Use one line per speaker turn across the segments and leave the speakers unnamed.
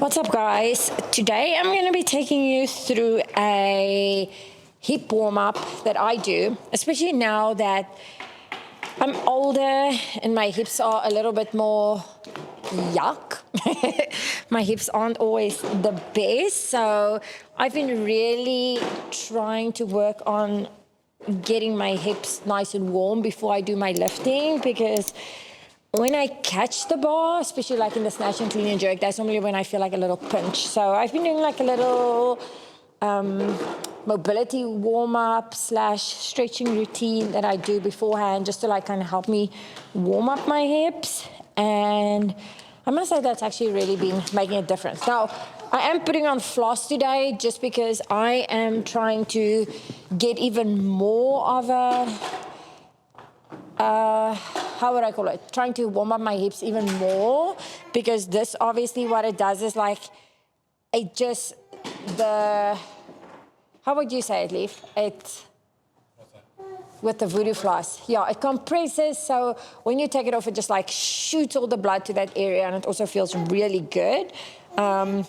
What's up, guys? Today I'm going to be taking you through a hip warm-up that I do, especially now that I'm older and my hips are a little bit more yuck. My hips aren't always the best, so I've been really trying to work on getting my hips nice and warm before I do my lifting, because when I catch the bar, especially like in the snatch and clean and jerk, that's normally when I feel like a little pinch. So I've been doing like a little mobility warm-up / stretching routine that I do beforehand, just to like kind of help me warm up my hips. And I must say that's actually really been making a difference. Now, I am putting on floss today just because I am trying to get even more of a how would I call it? Trying to warm up my hips even more, because this obviously what it does is like, it just, how would you say it, Leaf? With the voodoo floss. Yeah, it compresses, so when you take it off, it just like shoots all the blood to that area, and it also feels really good. And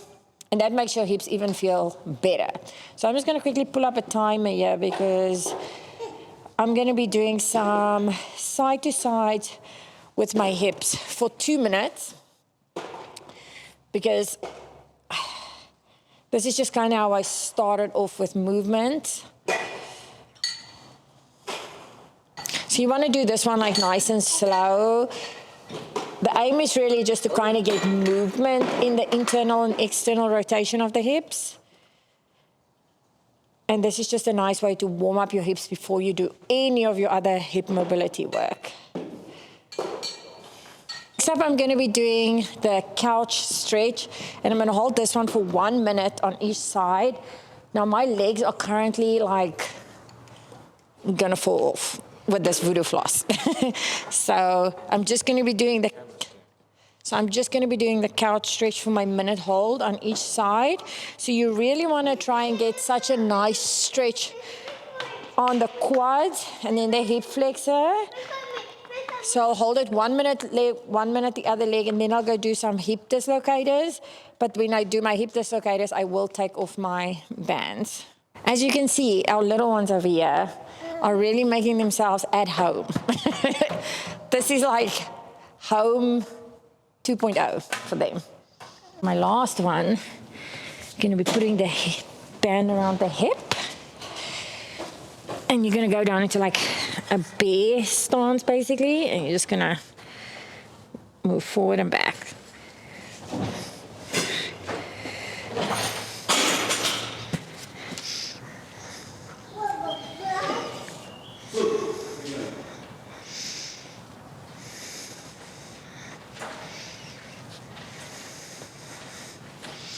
that makes your hips even feel better. So I'm just gonna quickly pull up a timer here, because I'm going to be doing some side to side with my hips for 2 minutes, because this is just kind of how I started off with movement. So you want to do this one like nice and slow. The aim is really just to kind of get movement in the internal and external rotation of the hips. And this is just a nice way to warm up your hips before you do any of your other hip mobility work. Next up, I'm going to be doing the couch stretch, and I'm going to hold this one for 1 minute on each side. Now, my legs are currently like going to fall off with this voodoo floss. So I'm just going to be doing the couch stretch for my minute hold on each side. So you really want to try and get such a nice stretch on the quads and then the hip flexor. So I'll hold it 1 minute leg, 1 minute the other leg, and then I'll go do some hip dislocators. But when I do my hip dislocators, I will take off my bands. As you can see, our little ones over here are really making themselves at home. This is like home 2.0 for them. My last one, I'm going to be putting the band around the hip, and you're going to go down into like a bear stance basically, and you're just going to move forward and back.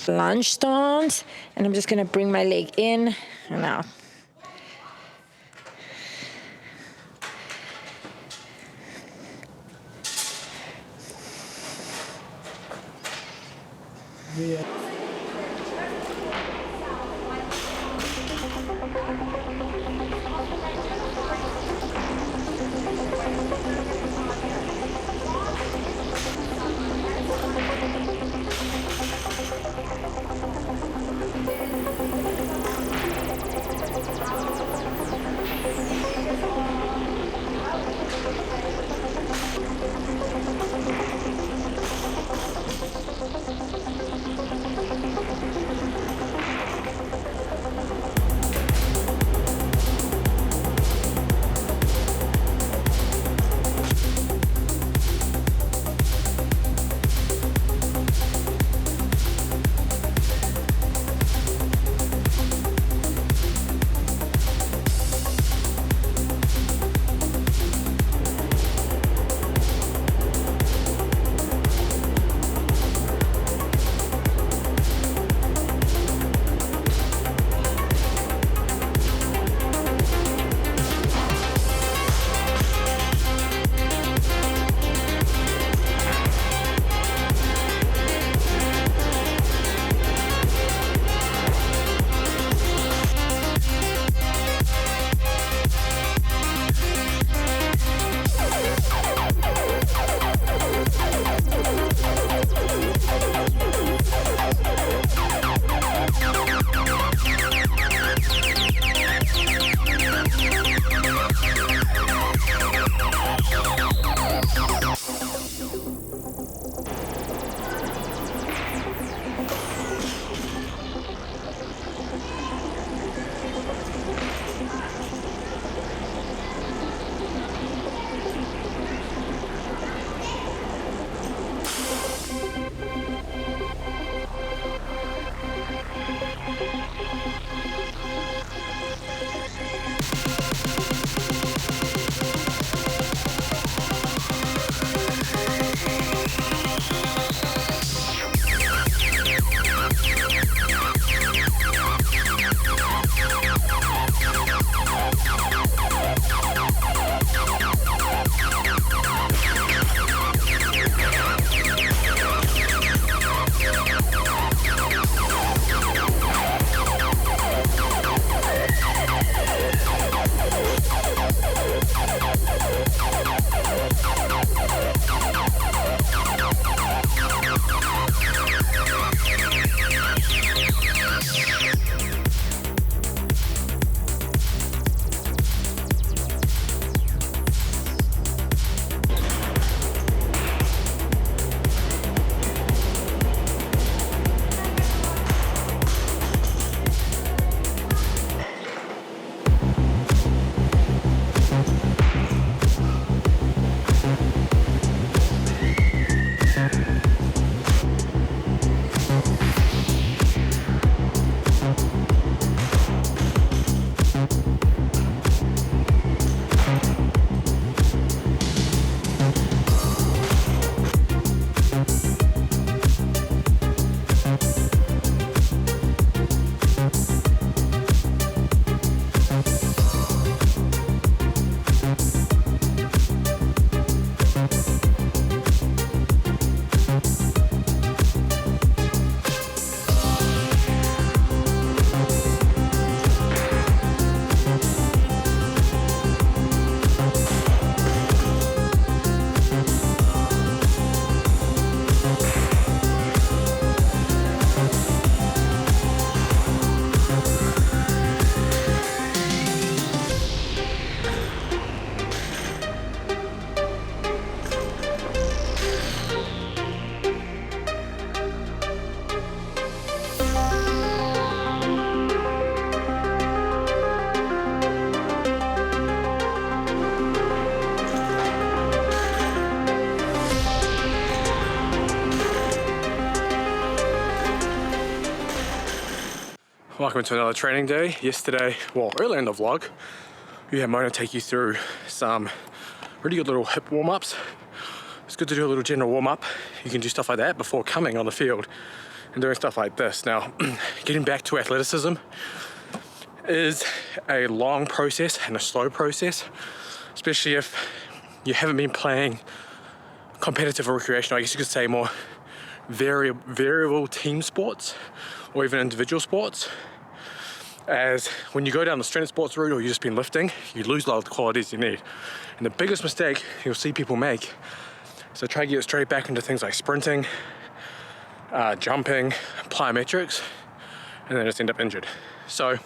Lunge stance, and I'm just going to bring my leg in and out. Yeah.
Welcome to another training day. Yesterday, well, earlier in the vlog, we had Mona take you through some really good little hip warm-ups. It's good to do a little general warm-up. You can do stuff like that before coming on the field and doing stuff like this. Now, getting back to athleticism is a long process and a slow process, especially if you haven't been playing competitive or recreational, I guess you could say more variable team sports or even individual sports. As when you go down the strength sports route or you've just been lifting, you lose a lot of the qualities you need. And the biggest mistake you'll see people make is they try to get straight back into things like sprinting, jumping, plyometrics, and then just end up injured. So I'm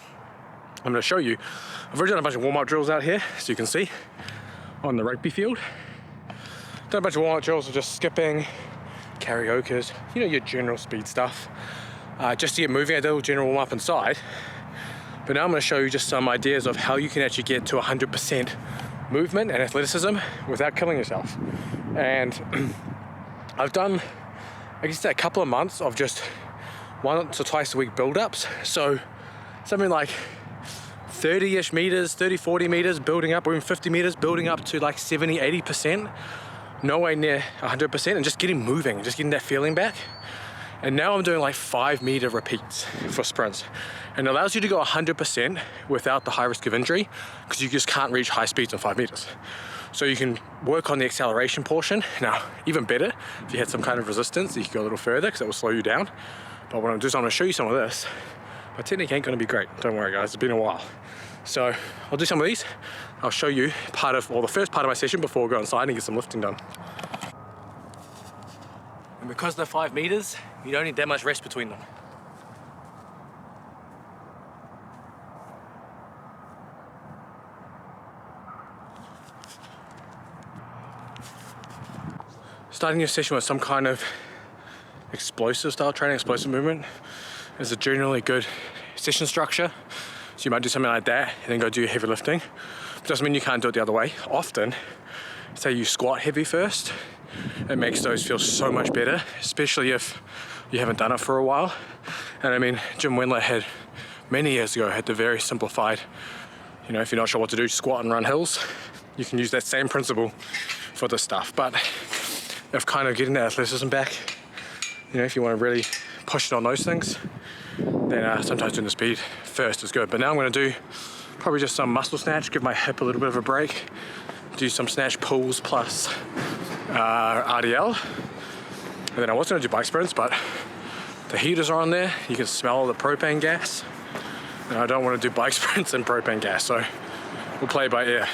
going to show you, I've already done a bunch of warm-up drills out here, so you can see on the rugby field. Done a bunch of warm-up drills of just skipping, karaokes, you know, your general speed stuff, just to get moving. I did a little general warm-up inside, but now I'm going to show you just some ideas of how you can actually get to 100% movement and athleticism without killing yourself. And I've done, I guess, a couple of months of just once or twice a week build-ups. So something like 30-ish meters, 30, 40 meters building up, or even 50 meters building up to like 70, 80%. Nowhere near 100%, and just getting moving, just getting that feeling back. And now I'm doing like 5-meter repeats for sprints. And it allows you to go 100% without the high risk of injury, because you just can't reach high speeds in 5 meters. So you can work on the acceleration portion. Now, even better, if you had some kind of resistance, you can go a little further because that will slow you down. But what I'm doing is I'm gonna show you some of this. My technique ain't gonna be great, don't worry guys, it's been a while. So I'll do some of these. I'll show you the first part of my session before we go inside and get some lifting done. And because they're 5 meters, you don't need that much rest between them. Starting your session with some kind of explosive style training, explosive movement, is a generally good session structure. So you might do something like that and then go do your heavy lifting. It doesn't mean you can't do it the other way. Often, say you squat heavy first, it makes those feel so much better, especially if you haven't done it for a while. And I mean, Jim Wendler had, many years ago, had the very simplified, you know, if you're not sure what to do, squat and run hills. You can use that same principle for this stuff. But if kind of getting that athleticism back, you know, if you want to really push it on those things, then sometimes doing the speed first is good. But now I'm going to do probably just some muscle snatch, give my hip a little bit of a break, do some snatch pulls plus RDL. And then I was going to do bike sprints, but the heaters are on there. You can smell the propane gas. And I don't want to do bike sprints and propane gas, so we'll play by ear.